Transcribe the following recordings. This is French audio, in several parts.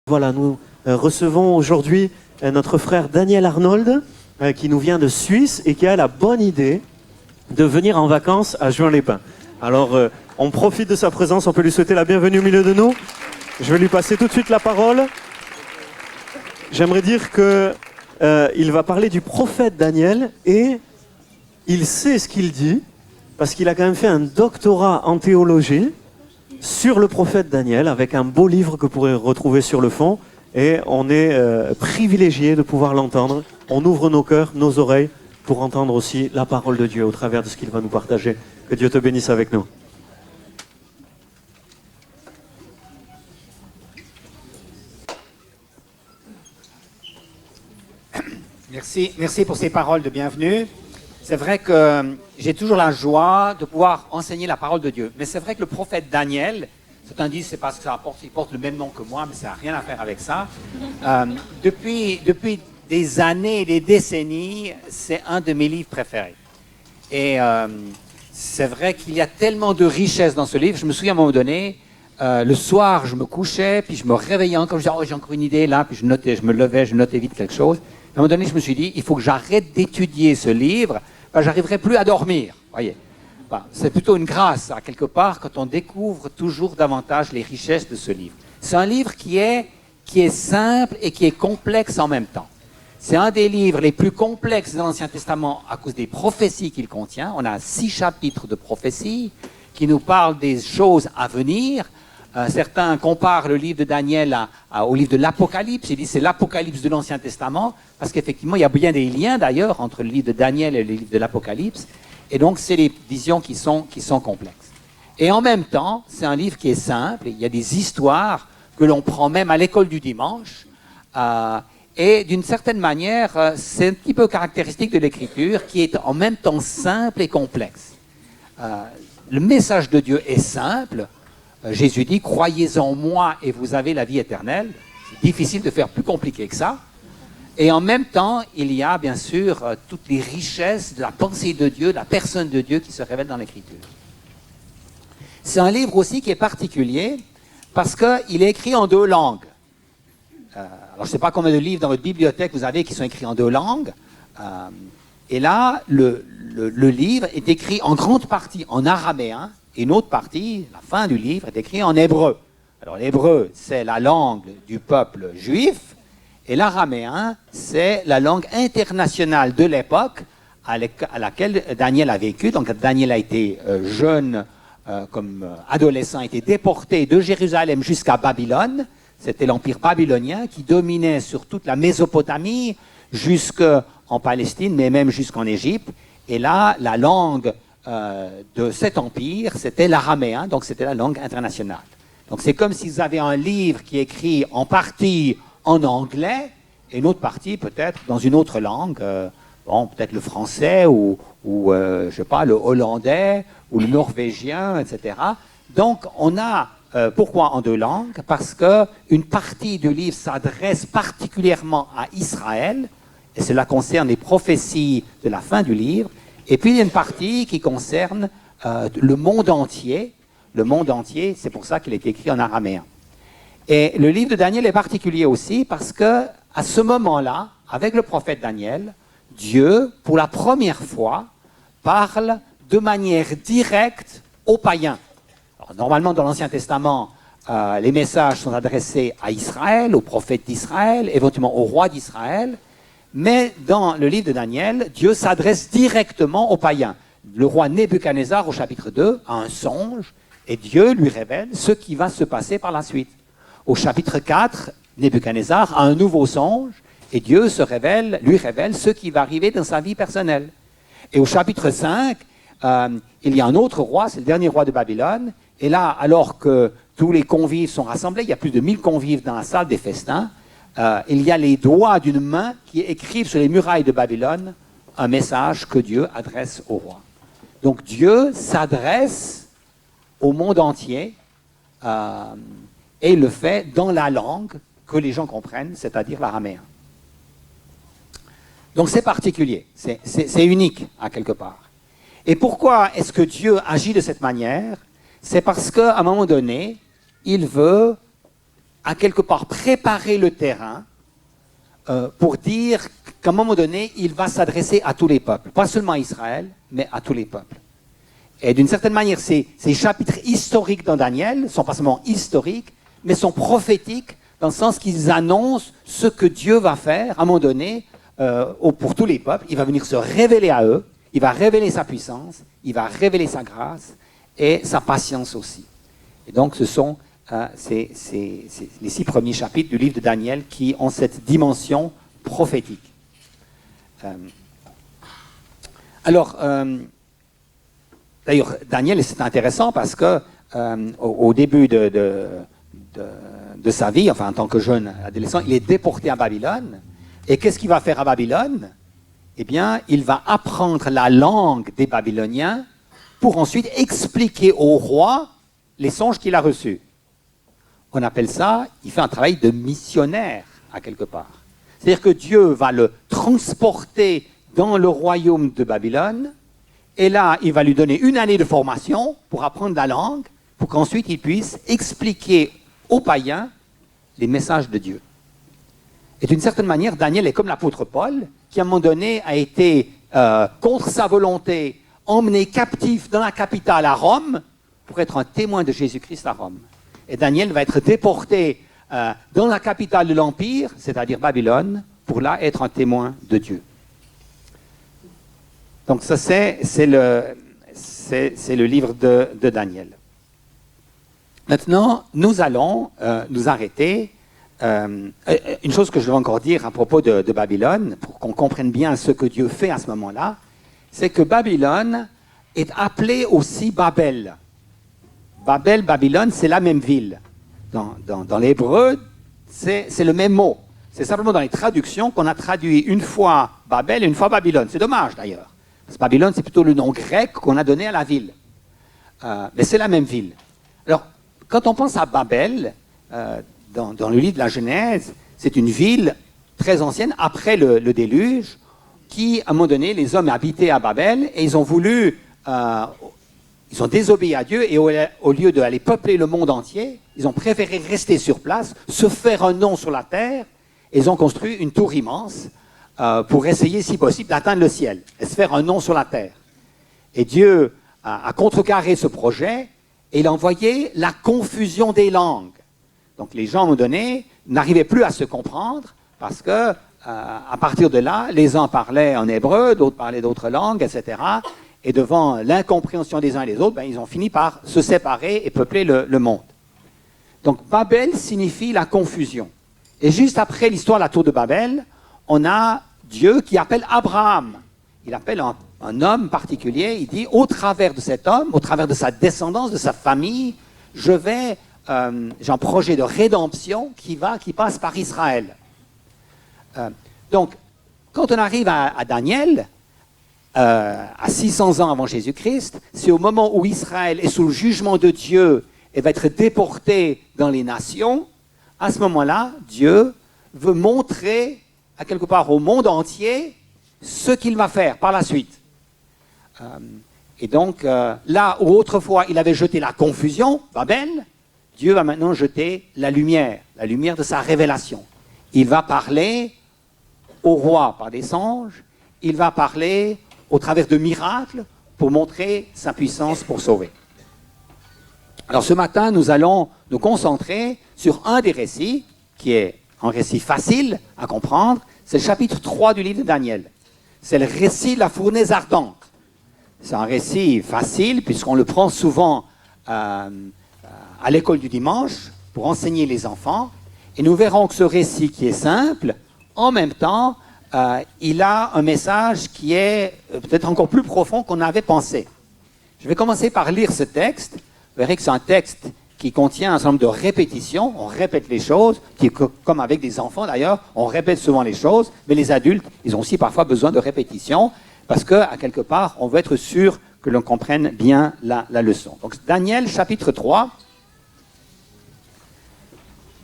Voilà, nous recevons aujourd'hui notre frère Daniel Arnold, qui nous vient de Suisse et qui a la bonne idée de venir en vacances à Juan-les-Pins. Alors, on profite de sa présence, on peut lui souhaiter la bienvenue au milieu de nous. Je vais lui passer tout de suite la parole. J'aimerais dire que il va parler du prophète Daniel et il sait ce qu'il dit parce qu'il a quand même fait un doctorat en théologie sur le prophète Daniel avec un beau livre que vous pourrez retrouver sur le fond et on est privilégié de pouvoir l'entendre. On ouvre nos cœurs, nos oreilles pour entendre aussi la parole de Dieu au travers de ce qu'il va nous partager. Que Dieu te bénisse avec nous. Merci pour ces paroles de bienvenue. C'est vrai que j'ai toujours la joie de pouvoir enseigner la parole de Dieu. Mais c'est vrai que le prophète Daniel, certains disent c'est parce que il porte le même nom que moi, mais ça n'a rien à faire avec ça. Depuis des années et des décennies, c'est un de mes livres préférés. Et c'est vrai qu'il y a tellement de richesse dans ce livre. Je me souviens à un moment donné, le soir, je me couchais, puis je me réveillais encore, je disais, oh, j'ai encore une idée là, puis je me levais, je notais vite quelque chose. À un moment donné, je me suis dit, il faut que j'arrête d'étudier ce livre, j'arriverai plus à dormir. Voyez, c'est plutôt une grâce, à quelque part, quand on découvre toujours davantage les richesses de ce livre. C'est un livre qui est simple et qui est complexe en même temps. C'est un des livres les plus complexes de l'Ancien Testament à cause des prophéties qu'il contient. On a 6 chapitres de prophéties qui nous parlent des choses à venir. Certains comparent le livre de Daniel au livre de l'Apocalypse. Ils disent c'est l'Apocalypse de l'Ancien Testament, parce qu'effectivement, il y a bien des liens d'ailleurs entre le livre de Daniel et le livre de l'Apocalypse. Et donc, c'est des visions qui sont complexes. Et en même temps, c'est un livre qui est simple. Il y a des histoires que l'on prend même à l'école du dimanche. Et d'une certaine manière, c'est un petit peu caractéristique de l'Écriture, qui est en même temps simple et complexe. Le message de Dieu est simple. Jésus dit « Croyez en moi et vous avez la vie éternelle ». C'est difficile de faire plus compliqué que ça. Et en même temps, il y a bien sûr toutes les richesses de la pensée de Dieu, de la personne de Dieu qui se révèle dans l'Écriture. C'est un livre aussi qui est particulier parce qu'il est écrit en 2 langues. Alors je ne sais pas combien de livres dans votre bibliothèque vous avez qui sont écrits en 2 langues. Et là, le livre est écrit en grande partie en araméen. Et une autre partie, la fin du livre, est écrite en hébreu. Alors l'hébreu, c'est la langue du peuple juif, et l'araméen, c'est la langue internationale de l'époque à laquelle Daniel a vécu. Donc Daniel a été jeune, comme adolescent, a été déporté de Jérusalem jusqu'à Babylone. C'était l'empire babylonien qui dominait sur toute la Mésopotamie, jusqu'en Palestine, mais même jusqu'en Égypte. Et là, la langue de cet empire, c'était l'araméen, donc c'était la langue internationale. Donc c'est comme s'ils avaient un livre qui est écrit en partie en anglais et une autre partie peut-être dans une autre langue, peut-être le français ou je sais pas, le hollandais ou le norvégien, etc. Donc on a, pourquoi en 2 langues? Parce qu'une partie du livre s'adresse particulièrement à Israël, et cela concerne les prophéties de la fin du livre. Et puis, il y a une partie qui concerne le monde entier. Le monde entier, c'est pour ça qu'il est écrit en araméen. Et le livre de Daniel est particulier aussi parce que, à ce moment-là, avec le prophète Daniel, Dieu, pour la première fois, parle de manière directe aux païens. Alors, normalement, dans l'Ancien Testament, les messages sont adressés à Israël, aux prophètes d'Israël, éventuellement au roi d'Israël. Mais dans le livre de Daniel, Dieu s'adresse directement aux païens. Le roi Nebuchadnezzar, au chapitre 2, a un songe, et Dieu lui révèle ce qui va se passer par la suite. Au chapitre 4, Nebuchadnezzar a un nouveau songe, et Dieu lui révèle ce qui va arriver dans sa vie personnelle. Et au chapitre 5, il y a un autre roi, c'est le dernier roi de Babylone, et là, alors que tous les convives sont rassemblés, il y a plus de 1000 convives dans la salle des festins, il y a les doigts d'une main qui écrivent sur les murailles de Babylone un message que Dieu adresse au roi. Donc Dieu s'adresse au monde entier et il le fait dans la langue que les gens comprennent, c'est-à-dire l'araméen. Donc c'est particulier, c'est unique à quelque part. Et pourquoi est-ce que Dieu agit de cette manière? C'est parce qu'à un moment donné, il veut à quelque part préparer le terrain pour dire qu'à un moment donné, il va s'adresser à tous les peuples. Pas seulement à Israël, mais à tous les peuples. Et d'une certaine manière, ces chapitres historiques dans Daniel ne sont pas seulement historiques, mais sont prophétiques dans le sens qu'ils annoncent ce que Dieu va faire à un moment donné pour tous les peuples. Il va venir se révéler à eux, il va révéler sa puissance, il va révéler sa grâce et sa patience aussi. Et donc ce sont les 6 premiers chapitres du livre de Daniel qui ont cette dimension prophétique. D'ailleurs, Daniel, c'est intéressant parce que au début de sa vie, enfin en tant que jeune adolescent, il est déporté à Babylone. Et qu'est-ce qu'il va faire à Babylone? Eh bien, il va apprendre la langue des Babyloniens pour ensuite expliquer au roi les songes qu'il a reçus. On appelle ça, il fait un travail de missionnaire, à quelque part. C'est-à-dire que Dieu va le transporter dans le royaume de Babylone, et là, il va lui donner 1 année de formation pour apprendre la langue, pour qu'ensuite il puisse expliquer aux païens les messages de Dieu. Et d'une certaine manière, Daniel est comme l'apôtre Paul, qui à un moment donné a été, contre sa volonté, emmené captif dans la capitale à Rome, pour être un témoin de Jésus-Christ à Rome. Et Daniel va être déporté dans la capitale de l'Empire, c'est-à-dire Babylone, pour là être un témoin de Dieu. Donc ça, c'est le livre de Daniel. Maintenant, nous allons nous arrêter. Une chose que je veux encore dire à propos de Babylone, pour qu'on comprenne bien ce que Dieu fait à ce moment-là, c'est que Babylone est appelée aussi Babel. Babylone, c'est la même ville. Dans l'hébreu, c'est le même mot. C'est simplement dans les traductions qu'on a traduit une fois Babel et une fois Babylone. C'est dommage d'ailleurs. Parce que Babylone, c'est plutôt le nom grec qu'on a donné à la ville. Mais c'est la même ville. Alors, quand on pense à Babel, dans le livre de la Genèse, c'est une ville très ancienne, après le déluge, qui, à un moment donné, les hommes habitaient à Babel et ils ont voulu... ils ont désobéi à Dieu et au lieu d'aller peupler le monde entier, ils ont préféré rester sur place, se faire un nom sur la terre, et ils ont construit une tour immense pour essayer, si possible, d'atteindre le ciel et se faire un nom sur la terre. Et Dieu a contrecarré ce projet et il a envoyé la confusion des langues. Donc les gens, à un moment donné, n'arrivaient plus à se comprendre parce que, à partir de là, les uns parlaient en hébreu, d'autres parlaient d'autres langues, etc. Et devant l'incompréhension des uns et des autres, ils ont fini par se séparer et peupler le monde. Donc Babel signifie la confusion. Et juste après l'histoire de la tour de Babel, on a Dieu qui appelle Abraham. Il appelle un homme particulier, il dit, au travers de cet homme, au travers de sa descendance, de sa famille, j'ai un projet de rédemption qui passe par Israël. Donc, quand on arrive à Daniel, à 600 ans avant Jésus-Christ, c'est au moment où Israël est sous le jugement de Dieu et va être déporté dans les nations. À ce moment-là, Dieu veut montrer à quelque part au monde entier ce qu'il va faire par la suite. Et donc, là où autrefois il avait jeté la confusion, Babel, Dieu va maintenant jeter la lumière de sa révélation. Il va parler au roi par des songes, il va parler au travers de miracles pour montrer sa puissance pour sauver. Alors ce matin, nous allons nous concentrer sur un des récits, qui est un récit facile à comprendre, c'est le chapitre 3 du livre de Daniel. C'est le récit de la fournaise ardente. C'est un récit facile, puisqu'on le prend souvent à l'école du dimanche pour enseigner les enfants. Et nous verrons que ce récit qui est simple, en même temps, il a un message qui est peut-être encore plus profond qu'on avait pensé. Je vais commencer par lire ce texte. Vous verrez que c'est un texte qui contient un certain nombre de répétitions. On répète les choses, comme avec des enfants d'ailleurs, on répète souvent les choses, mais les adultes, ils ont aussi parfois besoin de répétitions, parce qu'à quelque part, on veut être sûr que l'on comprenne bien la leçon. Donc Daniel, chapitre 3.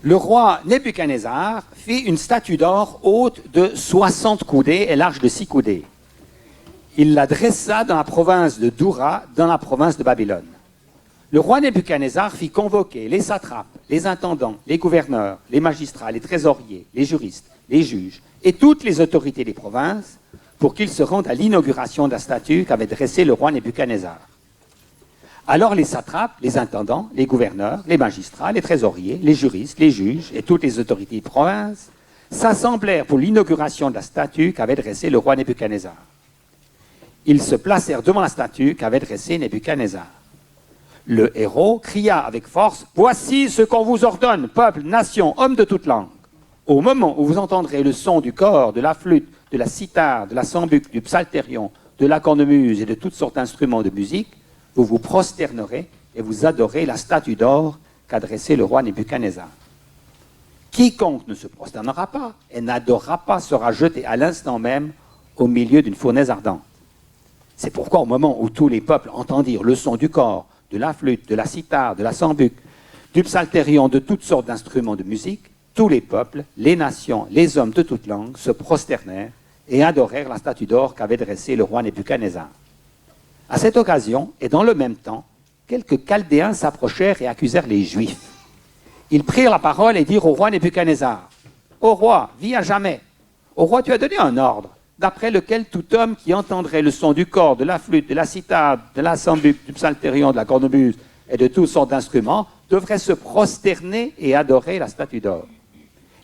Le roi Nebuchadnezzar fit une statue d'or haute de 60 coudées et large de 6 coudées. Il la dressa dans la province de Doura, dans la province de Babylone. Le roi Nebuchadnezzar fit convoquer les satrapes, les intendants, les gouverneurs, les magistrats, les trésoriers, les juristes, les juges et toutes les autorités des provinces pour qu'ils se rendent à l'inauguration de la statue qu'avait dressée le roi Nebuchadnezzar. Alors les satrapes, les intendants, les gouverneurs, les magistrats, les trésoriers, les juristes, les juges et toutes les autorités de province s'assemblèrent pour l'inauguration de la statue qu'avait dressée le roi Nebuchadnezzar. Ils se placèrent devant la statue qu'avait dressée Nebuchadnezzar. Le héros cria avec force « Voici ce qu'on vous ordonne, peuple, nation, hommes de toute langue. Au moment où vous entendrez le son du cor, de la flûte, de la cithare, de la sambuc, du psalterion, de la cornemuse et de toutes sortes d'instruments de musique, vous vous prosternerez et vous adorez la statue d'or qu'a dressée le roi Nebuchadnezzar. Quiconque ne se prosternera pas et n'adorera pas sera jeté à l'instant même au milieu d'une fournaise ardente. C'est pourquoi au moment où tous les peuples entendirent le son du cor, de la flûte, de la cithare, de la sambuc, du psalterion, de toutes sortes d'instruments de musique, tous les peuples, les nations, les hommes de toute langue se prosternèrent et adorèrent la statue d'or qu'avait dressée le roi Nebuchadnezzar. À cette occasion, et dans le même temps, quelques Chaldéens s'approchèrent et accusèrent les Juifs. Ils prirent la parole et dirent au roi Nebuchadnezzar, « Ô roi, vis à jamais. Au roi, tu as donné un ordre, d'après lequel tout homme qui entendrait le son du cor, de la flûte, de la cithare, de la sambuc, du psalterion, de la cornemuse et de toutes sortes d'instruments, devrait se prosterner et adorer la statue d'or.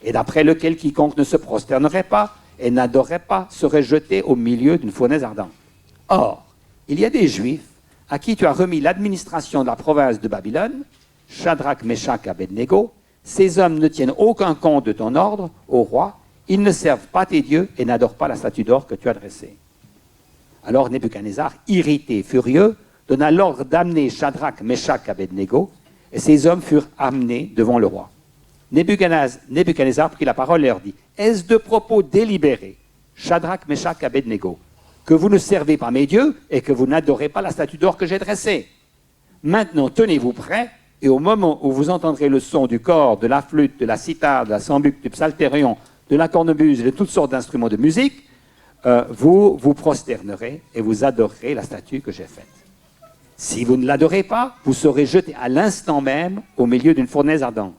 Et d'après lequel quiconque ne se prosternerait pas et n'adorerait pas serait jeté au milieu d'une fournaise ardente. Or, il y a des Juifs à qui tu as remis l'administration de la province de Babylone, Shadrach, Meshach et Abednego. Ces hommes ne tiennent aucun compte de ton ordre, ô roi. Ils ne servent pas tes dieux et n'adorent pas la statue d'or que tu as dressée. » Alors Nebuchadnezzar, irrité, furieux, donna l'ordre d'amener Shadrach, Meshach et Abednego, et ces hommes furent amenés devant le roi. Nebuchadnezzar prit la parole et leur dit, « Est-ce de propos délibérés, Shadrach, Meshach et Abednego, que vous ne servez pas mes dieux et que vous n'adorez pas la statue d'or que j'ai dressée? Maintenant, tenez-vous prêts, et au moment où vous entendrez le son du cor, de la flûte, de la cithare, de la sambuc, du psalterion, de la cornemuse et de toutes sortes d'instruments de musique, vous vous prosternerez et vous adorerez la statue que j'ai faite. Si vous ne l'adorez pas, vous serez jeté à l'instant même au milieu d'une fournaise ardente.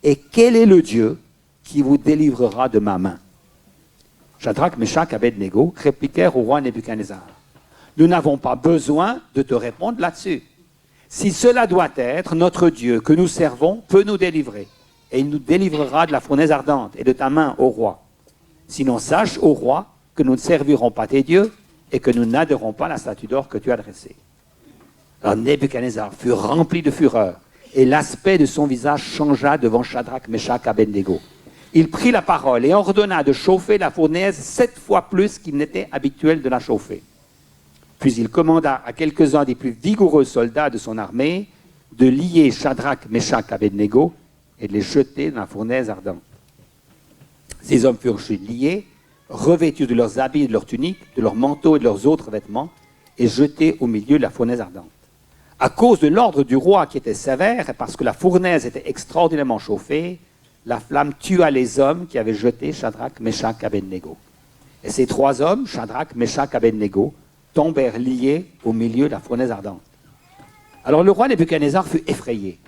Et quel est le Dieu qui vous délivrera de ma main? » Shadrach, Meshach et Abednego répliquèrent au roi Nebuchadnezzar, « Nous n'avons pas besoin de te répondre là-dessus. Si cela doit être, notre Dieu que nous servons peut nous délivrer, et il nous délivrera de la fournaise ardente et de ta main, ô roi. Sinon sache, ô roi, que nous ne servirons pas tes dieux et que nous n'adorons pas la statue d'or que tu as dressée. » Alors Nebuchadnezzar fut rempli de fureur, et l'aspect de son visage changea devant Shadrach, Meshach et Abednego. Il prit la parole et ordonna de chauffer la fournaise 7 fois plus qu'il n'était habituel de la chauffer. Puis il commanda à quelques-uns des plus vigoureux soldats de son armée de lier Shadrach, Meshach et Abednego et de les jeter dans la fournaise ardente. Ces hommes furent liés, revêtus de leurs habits et de leurs tuniques, de leurs manteaux et de leurs autres vêtements, et jetés au milieu de la fournaise ardente. À cause de l'ordre du roi qui était sévère, et parce que la fournaise était extraordinairement chauffée, la flamme tua les hommes qui avaient jeté Shadrach, Meshach et Abednego. Et ces 3 hommes, Shadrach, Meshach et Abednego, tombèrent liés au milieu de la fournaise ardente. Alors le roi Nebuchadnezzar fut effrayé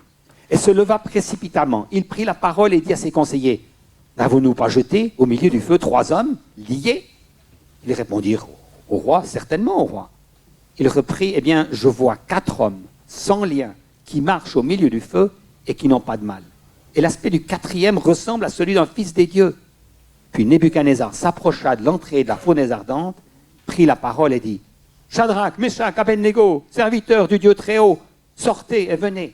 et se leva précipitamment. Il prit la parole et dit à ses conseillers, « N'avons-nous pas jeté au milieu du feu 3 hommes liés ?» Ils répondirent, « Au roi, certainement au roi. » Il reprit, « Eh bien, je vois 4 hommes sans lien qui marchent au milieu du feu et qui n'ont pas de mal. Et l'aspect du 4e ressemble à celui d'un fils des dieux. » Puis Nebuchadnezzar s'approcha de l'entrée de la fournaise ardente, prit la parole et dit, « Shadrach, Meshach, Abednego, serviteurs du Dieu très haut, sortez et venez. »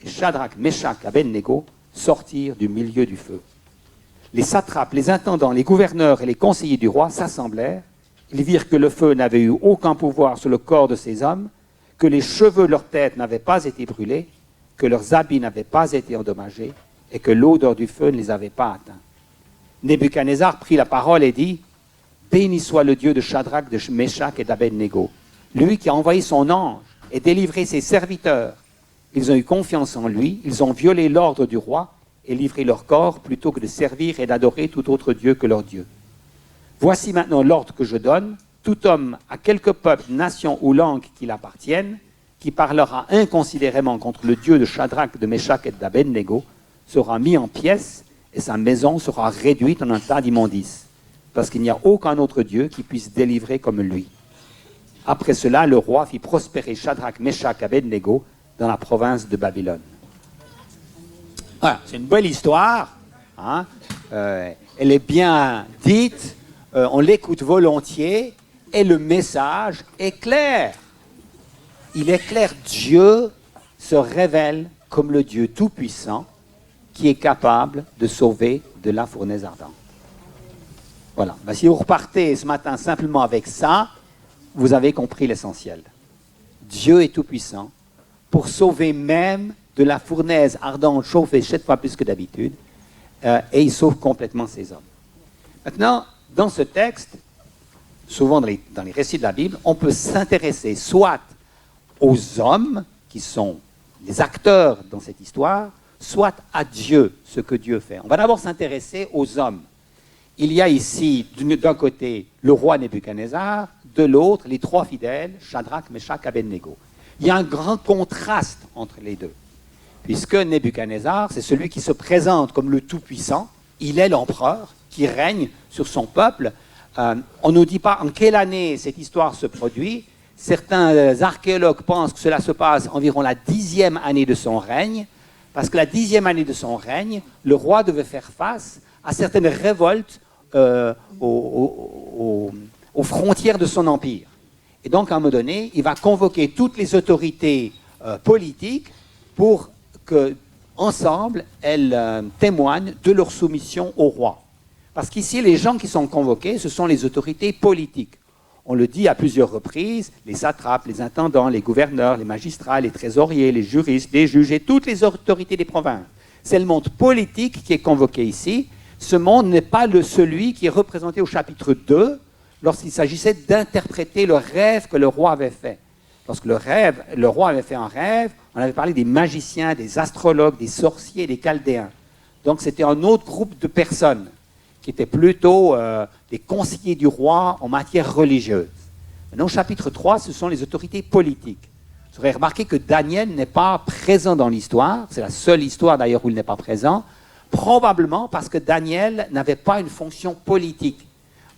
Et Shadrach, Meshach et Abednego sortirent du milieu du feu. Les satrapes, les intendants, les gouverneurs et les conseillers du roi s'assemblèrent. Ils virent que le feu n'avait eu aucun pouvoir sur le corps de ces hommes, que les cheveux de leur tête n'avaient pas été brûlés, que leurs habits n'avaient pas été endommagés et que l'odeur du feu ne les avait pas atteints. Nebuchadnezzar prit la parole et dit, « Béni soit le Dieu de Shadrach, de Meshach et d'Abednego, lui qui a envoyé son ange et délivré ses serviteurs. Ils ont eu confiance en lui, ils ont violé l'ordre du roi et livré leur corps plutôt que de servir et d'adorer tout autre Dieu que leur Dieu. Voici maintenant l'ordre que je donne. Tout homme à quelque peuple, nation ou langue qu'il appartienne, qui parlera inconsidérément contre le Dieu de Shadrach, de Meshach et d'Abednego sera mis en pièces et sa maison sera réduite en un tas d'immondices, parce qu'il n'y a aucun autre Dieu qui puisse délivrer comme lui. Après cela, le roi fit prospérer Shadrach, Meshach et Abednego dans la province de Babylone. Voilà, c'est une belle histoire. Hein. Elle est bien dite, on l'écoute volontiers, et le message est clair. Il est clair, Dieu se révèle comme le Dieu tout-puissant qui est capable de sauver de la fournaise ardente. Voilà. Ben, si vous repartez ce matin simplement avec ça, vous avez compris l'essentiel. Dieu est tout-puissant pour sauver même de la fournaise ardente chauffée 7 fois plus que d'habitude, et il sauve complètement ses hommes. Maintenant, dans ce texte, souvent dans les récits de la Bible, on peut s'intéresser soit aux hommes qui sont les acteurs dans cette histoire, soit à Dieu, ce que Dieu fait. On va d'abord s'intéresser aux hommes. Il y a ici, d'un côté, le roi Nebuchadnezzar, de l'autre, les 3 fidèles, Shadrach, Meshach, Abednego. Il y a un grand contraste entre les deux, puisque Nebuchadnezzar, c'est celui qui se présente comme le Tout-Puissant, il est l'empereur qui règne sur son peuple. On ne nous dit pas en quelle année cette histoire se produit. Certains archéologues pensent que cela se passe environ la 10e année de son règne, parce que la 10e année de son règne, le roi devait faire face à certaines révoltes aux frontières de son empire. Et donc, à un moment donné, il va convoquer toutes les autorités politiques pour qu'ensemble, elles témoignent de leur soumission au roi. Parce qu'ici, les gens qui sont convoqués, ce sont les autorités politiques. On le dit à plusieurs reprises, les satrapes, les intendants, les gouverneurs, les magistrats, les trésoriers, les juristes, les juges et toutes les autorités des provinces. C'est le monde politique qui est convoqué ici. Ce monde n'est pas celui qui est représenté au chapitre 2, lorsqu'il s'agissait d'interpréter le rêve que le roi avait fait. Lorsque le roi avait fait un rêve, on avait parlé des magiciens, des astrologues, des sorciers, des chaldéens. Donc c'était un autre groupe de personnes qui étaient plutôt des conseillers du roi en matière religieuse. Maintenant, au chapitre 3, ce sont les autorités politiques. Vous aurez remarqué que Daniel n'est pas présent dans l'histoire. C'est la seule histoire d'ailleurs où il n'est pas présent. Probablement parce que Daniel n'avait pas une fonction politique.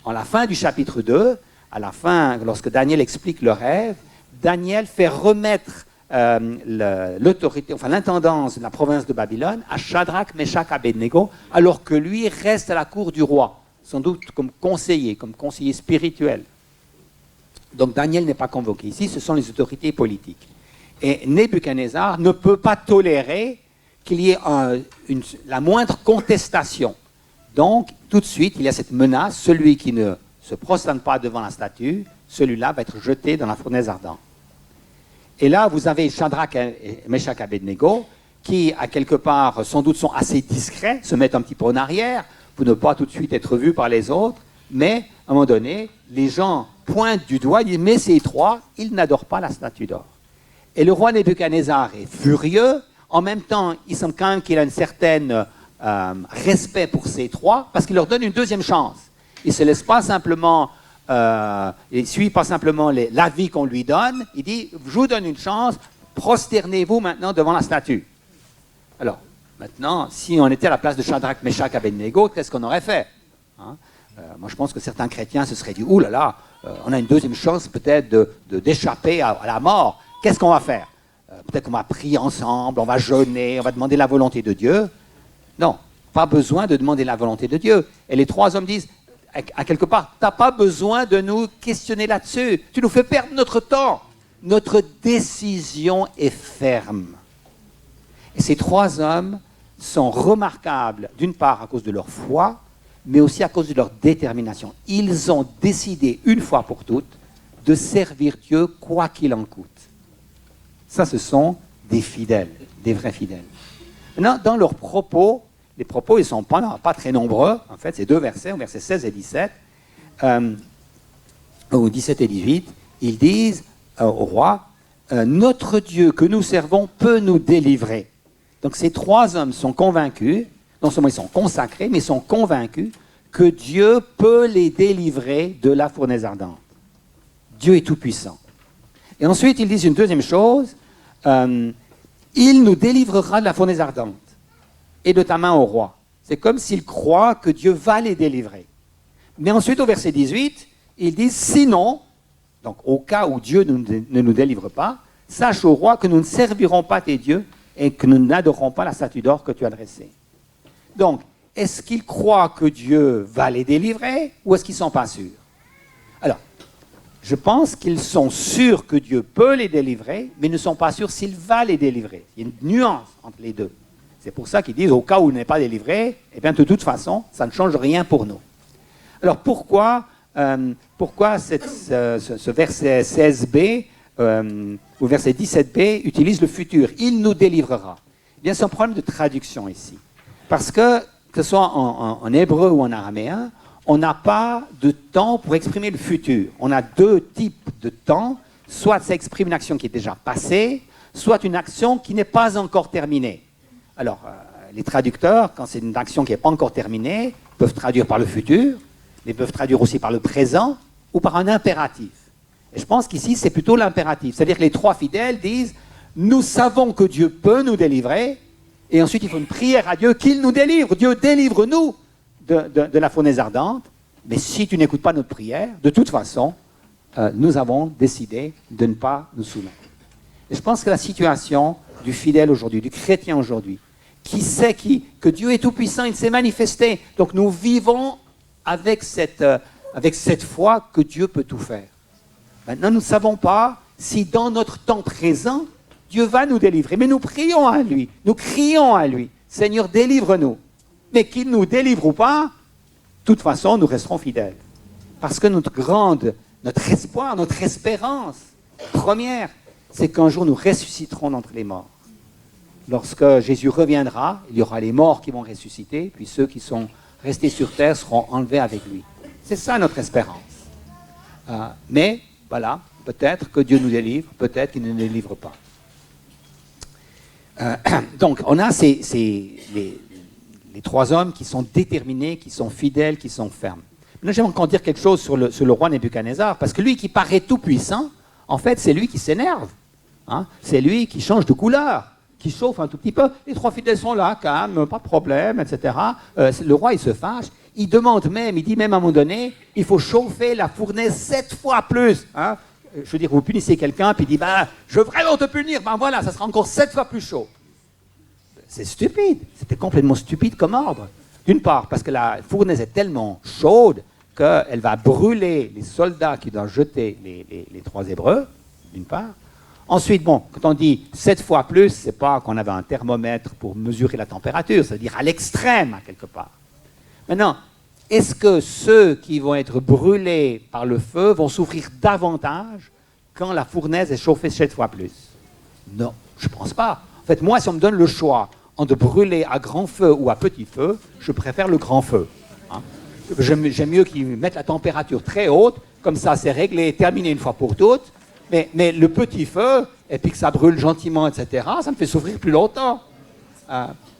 À la fin du chapitre 2, à la fin, lorsque Daniel explique le rêve, Daniel fait remettre l'autorité, enfin l'intendance de la province de Babylone à Shadrach, Meshach, Abednego, alors que lui reste à la cour du roi, sans doute comme conseiller spirituel. Donc Daniel n'est pas convoqué ici, ce sont les autorités politiques. Et Nebuchadnezzar ne peut pas tolérer qu'il y ait la moindre contestation. Donc, tout de suite, il y a cette menace, celui qui ne se prosterne pas devant la statue, celui-là va être jeté dans la fournaise ardente. Et là, vous avez Shadrach et Meshach Abednego, qui, à quelque part, sans doute sont assez discrets, se mettent un petit peu en arrière, pour ne pas tout de suite être vus par les autres, mais, à un moment donné, les gens pointent du doigt, disent « mais ces 3, ils n'adorent pas la statue d'or ». Et le roi Nebuchadnezzar est furieux, en même temps, il semble quand même qu'il a un certain respect pour ces 3, parce qu'il leur donne une deuxième chance. Il ne se laisse pas simplement... il ne suit pas simplement l'avis qu'on lui donne, il dit, je vous donne une chance, prosternez-vous maintenant devant la statue. Alors, maintenant, si on était à la place de Shadrach, Meshach, Abednego, qu'est-ce qu'on aurait fait hein? Moi, je pense que certains chrétiens se seraient dit, ouh là là, on a une deuxième chance peut-être d'échapper à la mort. Qu'est-ce qu'on va faire peut-être qu'on va prier ensemble, on va jeûner, on va demander la volonté de Dieu. Non, pas besoin de demander la volonté de Dieu. Et les 3 hommes disent, à quelque part, tu n'as pas besoin de nous questionner là-dessus. Tu nous fais perdre notre temps. Notre décision est ferme. Et ces 3 hommes sont remarquables, d'une part à cause de leur foi, mais aussi à cause de leur détermination. Ils ont décidé, une fois pour toutes, de servir Dieu quoi qu'il en coûte. Ça, ce sont des fidèles, des vrais fidèles. Maintenant, dans leurs propos, les propos, ils ne sont pas très nombreux. En fait, c'est 2 versets, versets 16 et 17, ou 17 et 18. Ils disent au roi, notre Dieu que nous servons peut nous délivrer. Donc ces 3 hommes sont convaincus, non seulement ils sont consacrés, mais ils sont convaincus que Dieu peut les délivrer de la fournaise ardente. Dieu est tout-puissant. Et ensuite, ils disent une deuxième chose, il nous délivrera de la fournaise ardente et de ta main au roi. C'est comme s'ils croient que Dieu va les délivrer. Mais ensuite, au verset 18, ils disent, sinon, donc au cas où Dieu ne nous délivre pas, sache au roi que nous ne servirons pas tes dieux et que nous n'adorerons pas la statue d'or que tu as dressée. Donc, est-ce qu'ils croient que Dieu va les délivrer ou est-ce qu'ils ne sont pas sûrs? Alors, je pense qu'ils sont sûrs que Dieu peut les délivrer, mais ne sont pas sûrs s'il va les délivrer. Il y a une nuance entre les deux. C'est pour ça qu'ils disent, au cas où il n'est pas délivré, eh bien, de toute façon, ça ne change rien pour nous. Alors, pourquoi ce verset 16b ou verset 17b utilise le futur? Il nous délivrera. Eh bien, c'est un problème de traduction ici. Parce que ce soit en hébreu ou en araméen, on n'a pas de temps pour exprimer le futur. On a deux types de temps. Soit ça exprime une action qui est déjà passée, soit une action qui n'est pas encore terminée. Alors, les traducteurs, quand c'est une action qui n'est pas encore terminée, peuvent traduire par le futur, mais peuvent traduire aussi par le présent ou par un impératif. Et je pense qu'ici, c'est plutôt l'impératif. C'est-à-dire que les trois fidèles disent « Nous savons que Dieu peut nous délivrer », et ensuite, il faut une prière à Dieu qu'il nous délivre. Dieu, délivre-nous de la fournaise ardente. Mais si tu n'écoutes pas notre prière, de toute façon, nous avons décidé de ne pas nous soumettre. Et je pense que la situation du fidèle aujourd'hui, du chrétien aujourd'hui, qui sait que Dieu est tout-puissant, il s'est manifesté. Donc nous vivons avec cette foi que Dieu peut tout faire. Maintenant, nous ne savons pas si dans notre temps présent, Dieu va nous délivrer. Mais nous prions à lui, nous crions à lui. Seigneur, délivre-nous. Mais qu'il nous délivre ou pas, de toute façon, nous resterons fidèles. Parce que notre espoir, notre espérance première, c'est qu'un jour nous ressusciterons d'entre les morts. Lorsque Jésus reviendra, il y aura les morts qui vont ressusciter, puis ceux qui sont restés sur terre seront enlevés avec lui. C'est ça notre espérance. Mais, voilà, peut-être que Dieu nous délivre, peut-être qu'il ne nous délivre pas. Donc, on a les trois hommes qui sont déterminés, qui sont fidèles, qui sont fermes. Maintenant, j'aimerais encore dire quelque chose sur le roi Nebuchadnezzar, parce que lui qui paraît tout puissant, en fait, c'est lui qui s'énerve. Hein? C'est lui qui change de couleur, qui chauffe un tout petit peu. Les trois fidèles sont là, calmes, pas de problème, etc. Le roi, il se fâche. Il demande même, il dit même à un moment donné, il faut chauffer la fournaise 7 fois plus. Hein? Je veux dire, vous punissez quelqu'un, puis il dit, je veux vraiment te punir, voilà, ça sera encore 7 fois plus chaud. C'est stupide, c'était complètement stupide comme ordre. D'une part, parce que la fournaise est tellement chaude qu'elle va brûler les soldats qui doivent jeter les trois Hébreux, d'une part. Ensuite, quand on dit 7 fois plus, c'est pas qu'on avait un thermomètre pour mesurer la température, c'est-à-dire à l'extrême, quelque part. Maintenant, est-ce que ceux qui vont être brûlés par le feu vont souffrir davantage quand la fournaise est chauffée 7 fois plus? Non, je ne pense pas. En fait, moi, si on me donne le choix entre brûler à grand feu ou à petit feu, je préfère le grand feu. Hein? J'aime mieux qu'ils mettent la température très haute, comme ça c'est réglé, terminé une fois pour toutes. Mais le petit feu, et puis que ça brûle gentiment, etc., ça me fait souffrir plus longtemps.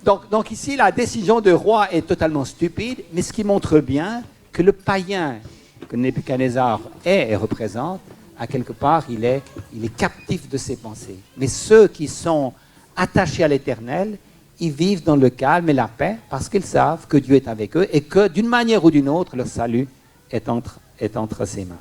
Donc ici, la décision du roi est totalement stupide, mais ce qui montre bien que le païen que Nebuchadnezzar est et représente, à quelque part, il est captif de ses pensées. Mais ceux qui sont attachés à l'Éternel, ils vivent dans le calme et la paix parce qu'ils savent que Dieu est avec eux et que d'une manière ou d'une autre, leur salut est entre ses mains.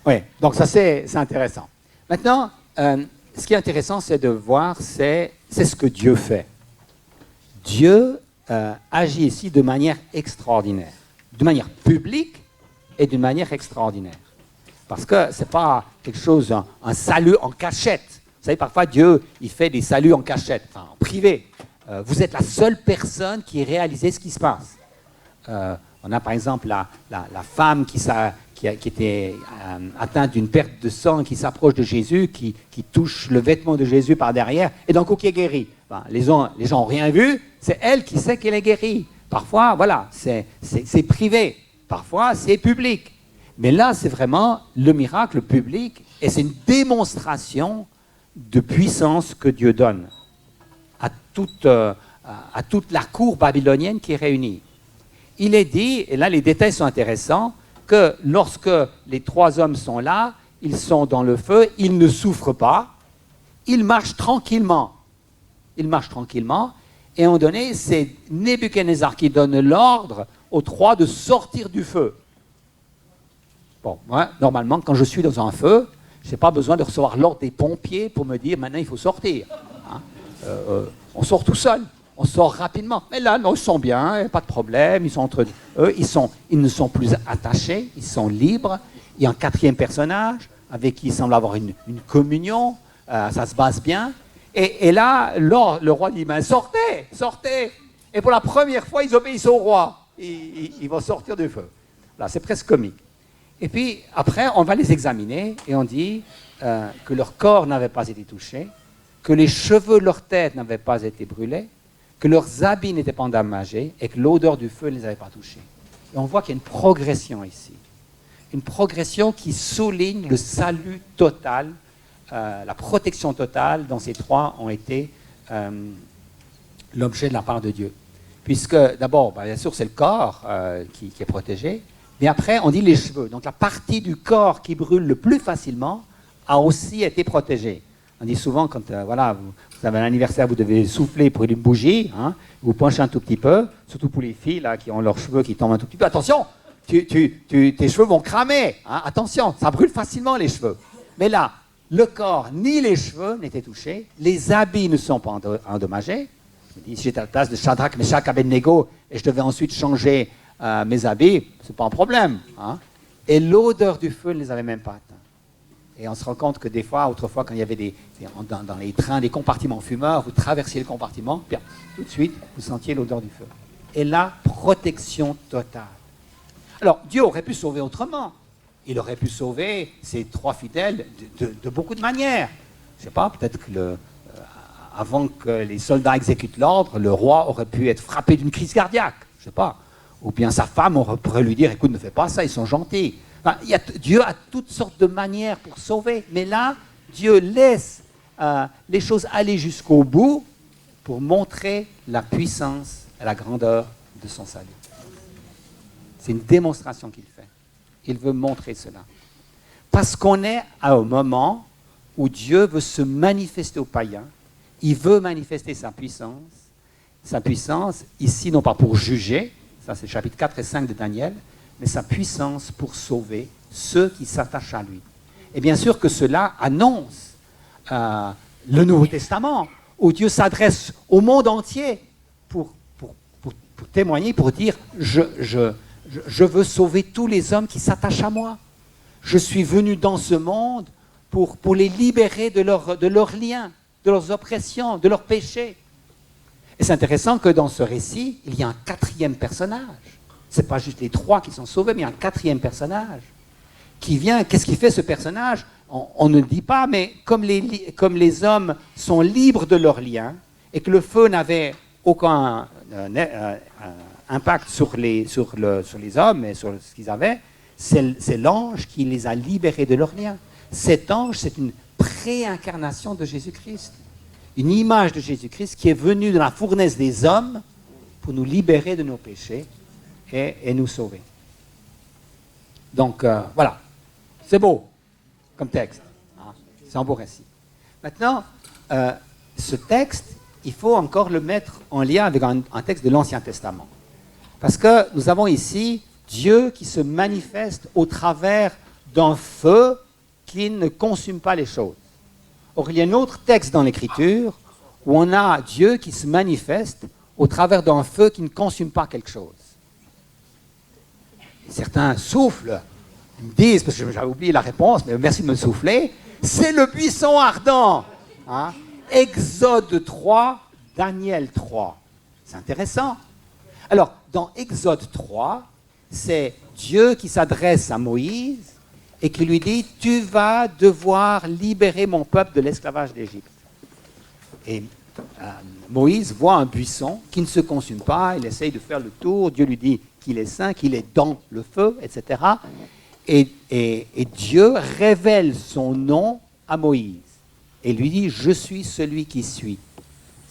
Oui, donc ça c'est intéressant. Maintenant, ce qui est intéressant, c'est de voir, c'est ce que Dieu fait. Dieu agit ici de manière extraordinaire, de manière publique et d'une manière extraordinaire. Parce que ce n'est pas quelque chose, un salut en cachette. Vous savez, parfois Dieu, il fait des saluts en cachette, enfin, en privé. Vous êtes la seule personne qui ait réalisé ce qui se passe. On a par exemple la femme qui était atteinte d'une perte de sang, qui s'approche de Jésus, qui touche le vêtement de Jésus par derrière, et d'un coup qui est guérie. Enfin, les gens n'ont rien vu, c'est elle qui sait qu'elle est guérie. Parfois, voilà, c'est privé. Parfois, c'est public. Mais là, c'est vraiment le miracle public, et c'est une démonstration de puissance que Dieu donne à toute la cour babylonienne qui est réunie. Il est dit, et là les détails sont intéressants, que lorsque les trois hommes sont là, ils sont dans le feu, ils ne souffrent pas, ils marchent tranquillement. Ils marchent tranquillement, et à un moment donné, c'est Nebuchadnezzar qui donne l'ordre aux trois de sortir du feu. Bon, moi, normalement, quand je suis dans un feu, je n'ai pas besoin de recevoir l'ordre des pompiers pour me dire maintenant il faut sortir. Hein. On sort tout seul, on sort rapidement. Mais là, non, ils sont bien, pas de problème, ils sont entre eux, ils ne sont plus attachés, ils sont libres. Il y a un quatrième personnage avec qui il semble avoir une communion, ça se passe bien. Et là, le roi dit sortez, sortez. Et pour la première fois, ils obéissent au roi. Ils vont sortir du feu. Là, c'est presque comique. Et puis, après, on va les examiner et on dit que leur corps n'avait pas été touché, que les cheveux de leur tête n'avaient pas été brûlés, que leurs habits n'étaient pas endommagés et que l'odeur du feu ne les avait pas touchés. Et on voit qu'il y a une progression ici. Une progression qui souligne le salut total, la protection totale dont ces trois ont été l'objet de la part de Dieu. Puisque, d'abord, bien sûr, c'est le corps qui est protégé. Mais après, on dit les cheveux. Donc la partie du corps qui brûle le plus facilement a aussi été protégée. On dit souvent, quand voilà, vous avez un anniversaire, vous devez souffler pour une bougie, hein, vous penchez un tout petit peu, surtout pour les filles là, qui ont leurs cheveux qui tombent un tout petit peu. Attention, tes cheveux vont cramer. Hein, attention, ça brûle facilement les cheveux. Mais là, le corps ni les cheveux n'étaient touchés, les habits ne sont pas endommagés. Je me dis, si j'étais à la place de Shadrach, Meshach, Abednego et je devais ensuite changer mes habits, c'est pas un problème. Hein. Et l'odeur du feu ne les avait même pas atteints. Et on se rend compte que des fois, autrefois, quand il y avait dans les trains des compartiments fumeurs, vous traversiez le compartiment, bien, tout de suite, vous sentiez l'odeur du feu. Et là, protection totale. Alors, Dieu aurait pu sauver autrement. Il aurait pu sauver ces trois fidèles de beaucoup de manières. Je ne sais pas, peut-être que avant que les soldats exécutent l'ordre, le roi aurait pu être frappé d'une crise cardiaque. Je ne sais pas. Ou bien sa femme pourrait lui dire, écoute, ne fais pas ça, ils sont gentils. Enfin, Dieu a toutes sortes de manières pour sauver. Mais là, Dieu laisse les choses aller jusqu'au bout pour montrer la puissance et la grandeur de son salut. C'est une démonstration qu'il fait. Il veut montrer cela. Parce qu'on est à un moment où Dieu veut se manifester aux païens. Il veut manifester sa puissance. Sa puissance, ici, non pas pour juger, ça c'est chapitre 4 et 5 de Daniel, mais sa puissance pour sauver ceux qui s'attachent à lui. Et bien sûr que cela annonce le Nouveau Testament, où Dieu s'adresse au monde entier pour témoigner, pour dire je veux sauver tous les hommes qui s'attachent à moi. Je suis venu dans ce monde pour les libérer de leurs liens, de leurs oppressions, de leurs péchés. Et c'est intéressant que dans ce récit, il y a un quatrième personnage. Ce n'est pas juste les trois qui sont sauvés, mais il y a un quatrième personnage qui vient. Qu'est-ce qu'il fait ce personnage ? On ne le dit pas, mais comme les hommes sont libres de leurs liens et que le feu n'avait aucun impact sur les hommes et sur ce qu'ils avaient, c'est l'ange qui les a libérés de leurs liens. Cet ange, c'est une préincarnation de Jésus-Christ. Une image de Jésus-Christ qui est venu de la fournaise des hommes pour nous libérer de nos péchés et nous sauver. Donc, voilà. C'est beau comme texte. Hein? C'est un beau récit. Maintenant, ce texte, il faut encore le mettre en lien avec un texte de l'Ancien Testament. Parce que nous avons ici Dieu qui se manifeste au travers d'un feu qui ne consume pas les choses. Or, il y a un autre texte dans l'Écriture où on a Dieu qui se manifeste au travers d'un feu qui ne consume pas quelque chose. Certains soufflent, ils me disent, parce que j'avais oublié la réponse, mais merci de me souffler, c'est le buisson ardent. Hein? Exode 3, Daniel 3. C'est intéressant. Alors, dans Exode 3, c'est Dieu qui s'adresse à Moïse et qui lui dit « Tu vas devoir libérer mon peuple de l'esclavage d'Égypte. » Et Moïse voit un buisson qui ne se consume pas, il essaye de faire le tour, Dieu lui dit qu'il est saint, qu'il est dans le feu, etc. Et Dieu révèle son nom à Moïse et lui dit « Je suis celui qui suis ».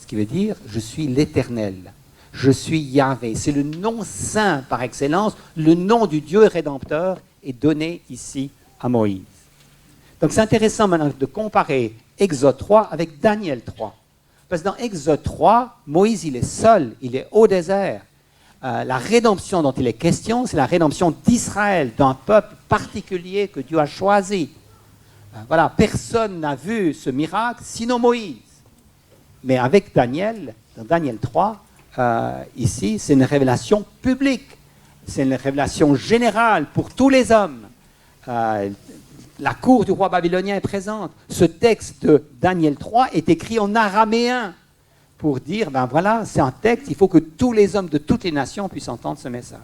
Ce qui veut dire « Je suis l'Éternel ». Je suis Yahvé. C'est le nom saint par excellence, le nom du Dieu rédempteur est donné ici à Moïse. Donc c'est intéressant maintenant de comparer Exode 3 avec Daniel 3. Parce que dans Exode 3, Moïse, il est seul, il est au désert. La rédemption dont il est question, c'est la rédemption d'Israël, d'un peuple particulier que Dieu a choisi. Voilà, personne n'a vu ce miracle sinon Moïse. Mais avec Daniel, dans Daniel 3, ici, c'est une révélation publique. C'est une révélation générale pour tous les hommes. La cour du roi babylonien est présente. Ce texte de Daniel 3 est écrit en araméen pour dire, ben voilà, c'est un texte, il faut que tous les hommes de toutes les nations puissent entendre ce message.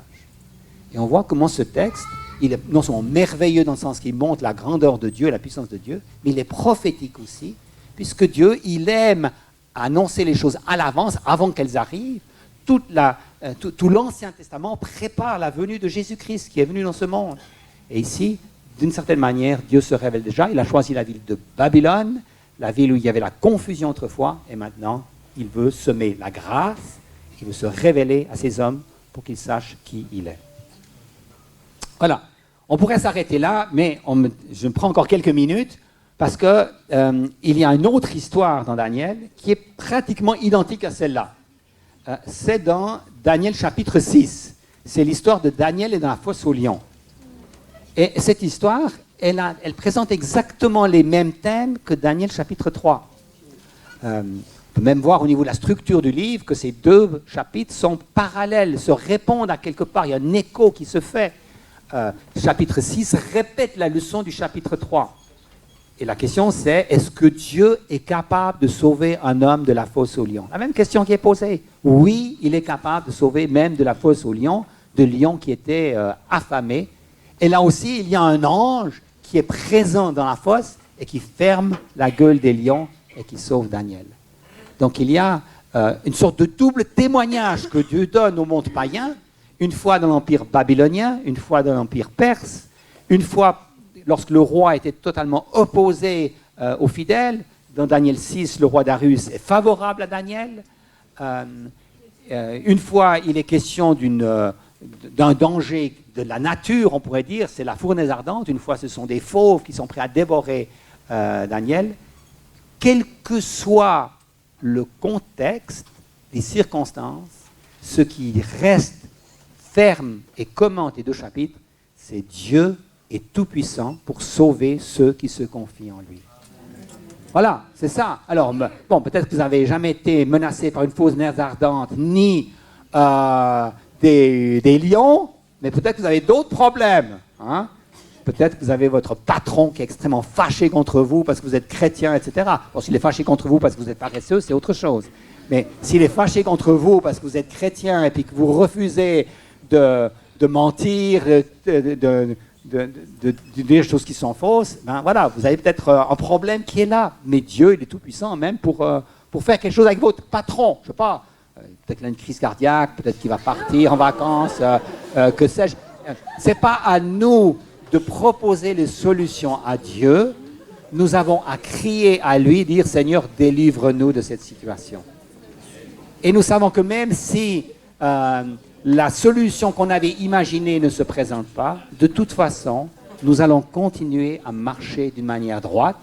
Et on voit comment ce texte, il est non seulement merveilleux dans le sens qu'il montre la grandeur de Dieu, la puissance de Dieu, mais il est prophétique aussi, puisque Dieu, il aime annoncer les choses à l'avance, avant qu'elles arrivent. Tout l'Ancien Testament prépare la venue de Jésus-Christ qui est venu dans ce monde. Et ici, d'une certaine manière, Dieu se révèle déjà. Il a choisi la ville de Babylone, la ville où il y avait la confusion autrefois, et maintenant, il veut semer la grâce, il veut se révéler à ses hommes pour qu'ils sachent qui il est. Voilà. On pourrait s'arrêter là, mais je me prends encore quelques minutes, parce qu'il y a une autre histoire dans Daniel qui est pratiquement identique à celle-là. C'est dans Daniel chapitre 6. C'est l'histoire de Daniel et dans la fosse aux lions. Et cette histoire, elle présente exactement les mêmes thèmes que Daniel chapitre 3. On peut même voir au niveau de la structure du livre que ces deux chapitres sont parallèles, se répondent à quelque part. Il y a un écho qui se fait. Chapitre 6 répète la leçon du chapitre 3. Et la question c'est, est-ce que Dieu est capable de sauver un homme de la fosse aux lions? La même question qui est posée. Oui, il est capable de sauver même de la fosse aux lions, de lions qui étaient affamés. Et là aussi, il y a un ange qui est présent dans la fosse et qui ferme la gueule des lions et qui sauve Daniel. Donc il y a une sorte de double témoignage que Dieu donne au monde païen, une fois dans l'empire babylonien, une fois dans l'empire perse, une fois lorsque le roi était totalement opposé aux fidèles. Dans Daniel 6, le roi Darius est favorable à Daniel. Une fois, il est question d'un danger de la nature, on pourrait dire, c'est la fournaise ardente. Une fois, ce sont des fauves qui sont prêts à dévorer Daniel. Quel que soit le contexte, les circonstances, ce qui reste ferme et commente les deux chapitres, c'est Dieu est tout-puissant pour sauver ceux qui se confient en lui. Voilà, c'est ça. Alors, bon, peut-être que vous n'avez jamais été menacé par une fournaise ardente, ni des lions, mais peut-être que vous avez d'autres problèmes. Hein? Peut-être que vous avez votre patron qui est extrêmement fâché contre vous parce que vous êtes chrétien, etc. Bon, s'il est fâché contre vous parce que vous êtes paresseux, c'est autre chose. Mais s'il est fâché contre vous parce que vous êtes chrétien et puis que vous refusez de mentir, de dire des choses qui sont fausses, ben voilà, vous avez peut-être un problème qui est là. Mais Dieu, il est tout-puissant même pour faire quelque chose avec votre patron. Je ne sais pas, peut-être qu'il a une crise cardiaque, peut-être qu'il va partir en vacances, que sais-je. Ce n'est pas à nous de proposer les solutions à Dieu. Nous avons à crier à lui, dire « Seigneur, délivre-nous de cette situation ». Et nous savons que même si la solution qu'on avait imaginée ne se présente pas, de toute façon, nous allons continuer à marcher d'une manière droite,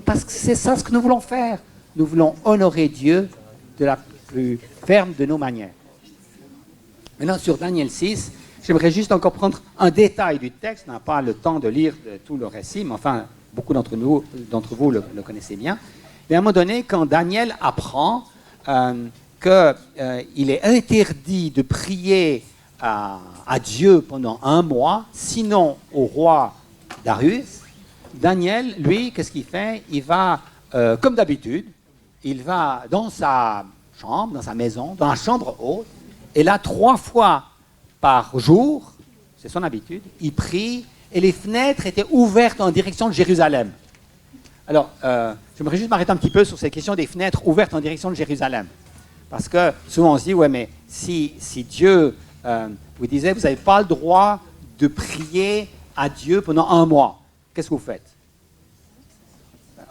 parce que c'est ça ce que nous voulons faire. Nous voulons honorer Dieu de la plus ferme de nos manières. Maintenant, sur Daniel 6, j'aimerais juste encore prendre un détail du texte. On n'a pas le temps de lire tout le récit, mais enfin, beaucoup d'entre vous le connaissez bien. Mais à un moment donné, quand Daniel apprend qu'il est interdit de prier à Dieu pendant 1 mois, sinon au roi Darius, Daniel, lui, qu'est-ce qu'il fait? Il va, comme d'habitude, il va dans sa chambre, dans sa maison, dans la chambre haute, et là, 3 fois par jour, c'est son habitude, il prie, et les fenêtres étaient ouvertes en direction de Jérusalem. Alors, j'aimerais juste m'arrêter un petit peu sur cette question des fenêtres ouvertes en direction de Jérusalem. Parce que souvent on se dit, ouais, mais si Dieu vous disait, vous n'avez pas le droit de prier à Dieu pendant 1 mois, qu'est-ce que vous faites?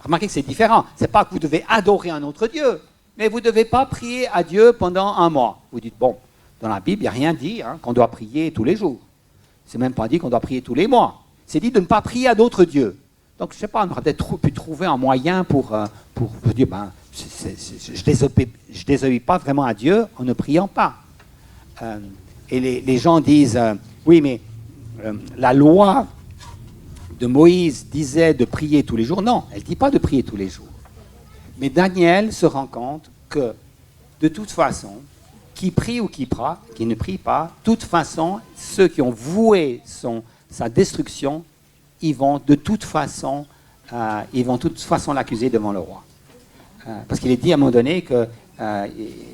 Remarquez que c'est différent. Ce n'est pas que vous devez adorer un autre Dieu, mais vous ne devez pas prier à Dieu pendant 1 mois. Vous dites, bon, dans la Bible, il n'y a rien dit qu'on doit prier tous les jours. C'est même pas dit qu'on doit prier tous les mois. C'est dit de ne pas prier à d'autres dieux. Donc, je ne sais pas, on aurait peut-être pu trouver un moyen pour dire, ben, je désobéis pas vraiment à Dieu en ne priant pas. Et les gens disent, oui, mais la loi de Moïse disait de prier tous les jours. Non, elle ne dit pas de prier tous les jours. Mais Daniel se rend compte que, de toute façon, qui prie ou qui ne prie pas, de toute façon, ceux qui ont voué sa destruction, ils vont de toute façon l'accuser devant le roi. Parce qu'il est dit à un moment donné que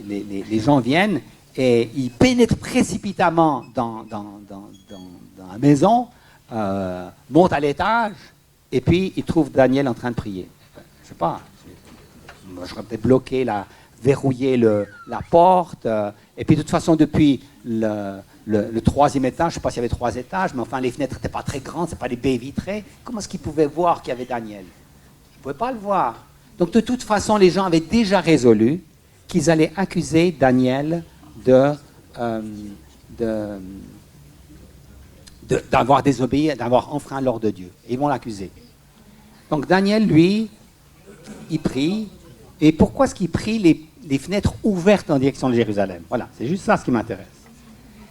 les gens viennent et ils pénètrent précipitamment dans la maison, montent à l'étage, et puis ils trouvent Daniel en train de prier. Je ne sais pas, j'aurais peut-être verrouillé la porte, et puis de toute façon, depuis le troisième étage, je ne sais pas s'il y avait 3 étages, mais enfin les fenêtres n'étaient pas très grandes, ce n'est pas des baies vitrées. Comment est-ce qu'ils pouvaient voir qu'il y avait Daniel? Ils ne pouvaient pas le voir. Donc de toute façon, les gens avaient déjà résolu qu'ils allaient accuser Daniel d'avoir désobéi, d'avoir enfreint l'ordre de Dieu. Ils vont l'accuser. Donc Daniel, lui, il prie. Et pourquoi est-ce qu'il prie les fenêtres ouvertes en direction de Jérusalem? Voilà, c'est juste ça ce qui m'intéresse.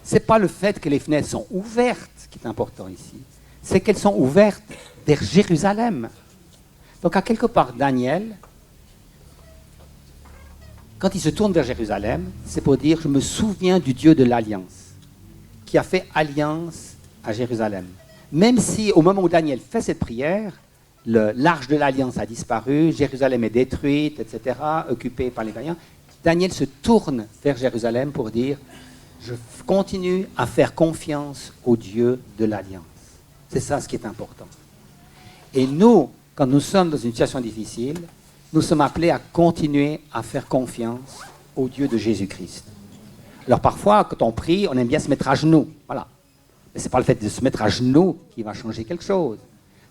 Ce n'est pas le fait que les fenêtres sont ouvertes qui est important ici. C'est qu'elles sont ouvertes vers Jérusalem. Donc à quelque part, Daniel, quand il se tourne vers Jérusalem, c'est pour dire « Je me souviens du Dieu de l'Alliance, qui a fait alliance à Jérusalem. » Même si au moment où Daniel fait cette prière, l'arche de l'Alliance a disparu, Jérusalem est détruite, etc., occupée par les païens, Daniel se tourne vers Jérusalem pour dire « Je continue à faire confiance au Dieu de l'Alliance. » C'est ça ce qui est important. Et nous, quand nous sommes dans une situation difficile, nous sommes appelés à continuer à faire confiance au Dieu de Jésus-Christ. Alors parfois, quand on prie, on aime bien se mettre à genoux. Voilà. Mais ce n'est pas le fait de se mettre à genoux qui va changer quelque chose.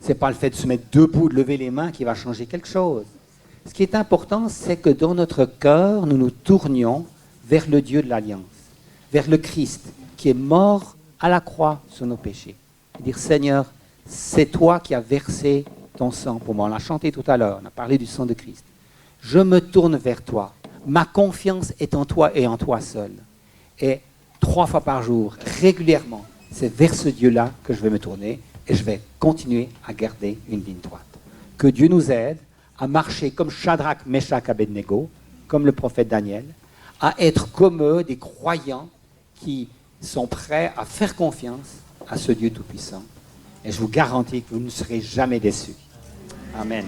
Ce n'est pas le fait de se mettre debout, de lever les mains qui va changer quelque chose. Ce qui est important, c'est que dans notre cœur, nous nous tournions vers le Dieu de l'Alliance, vers le Christ qui est mort à la croix sur nos péchés. Et dire, Seigneur, c'est toi qui as versé ton sang pour moi. On l'a chanté tout à l'heure, on a parlé du sang de Christ. Je me tourne vers toi. Ma confiance est en toi et en toi seul. Et 3 fois par jour, régulièrement, c'est vers ce Dieu-là que je vais me tourner et je vais continuer à garder une ligne droite. Que Dieu nous aide à marcher comme Shadrach, Meshach, Abednego, comme le prophète Daniel, à être comme eux, des croyants qui sont prêts à faire confiance à ce Dieu Tout-Puissant. Et je vous garantis que vous ne serez jamais déçus. Amen.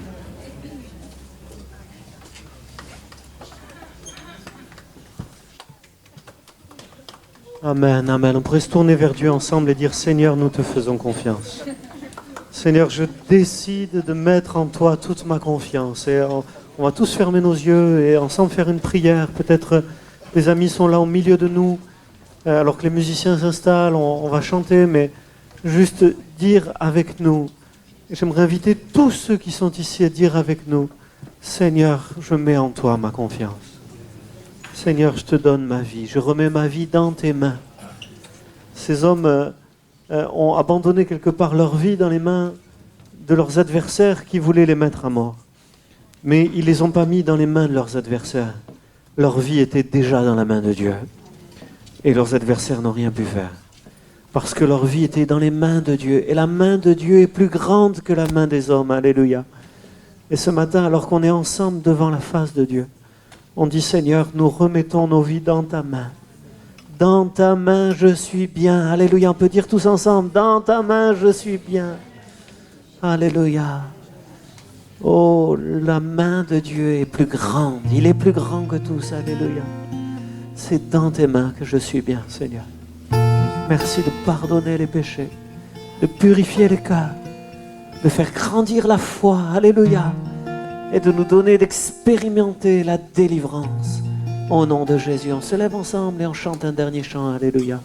Amen, amen. On pourrait se tourner vers Dieu ensemble et dire, Seigneur, nous te faisons confiance. Seigneur, je décide de mettre en toi toute ma confiance. Et on va tous fermer nos yeux et ensemble faire une prière. Peut-être les amis sont là au milieu de nous, alors que les musiciens s'installent, on va chanter, mais juste dire avec nous. J'aimerais inviter tous ceux qui sont ici à dire avec nous, Seigneur, je mets en toi ma confiance. Seigneur, je te donne ma vie, je remets ma vie dans tes mains. Ces hommes ont abandonné quelque part leur vie dans les mains de leurs adversaires qui voulaient les mettre à mort. Mais ils ne les ont pas mis dans les mains de leurs adversaires. Leur vie était déjà dans la main de Dieu. Et leurs adversaires n'ont rien pu faire. Parce que leur vie était dans les mains de Dieu. Et la main de Dieu est plus grande que la main des hommes. Alléluia. Et ce matin, alors qu'on est ensemble devant la face de Dieu, on dit, Seigneur, nous remettons nos vies dans ta main. Dans ta main, je suis bien. Alléluia. On peut dire tous ensemble, dans ta main, je suis bien. Alléluia. Oh, la main de Dieu est plus grande. Il est plus grand que tous. Alléluia. C'est dans tes mains que je suis bien, Seigneur. Merci de pardonner les péchés, de purifier les cœurs, de faire grandir la foi. Alléluia. Et de nous donner d'expérimenter la délivrance. Au nom de Jésus, on se lève ensemble et on chante un dernier chant. Alléluia.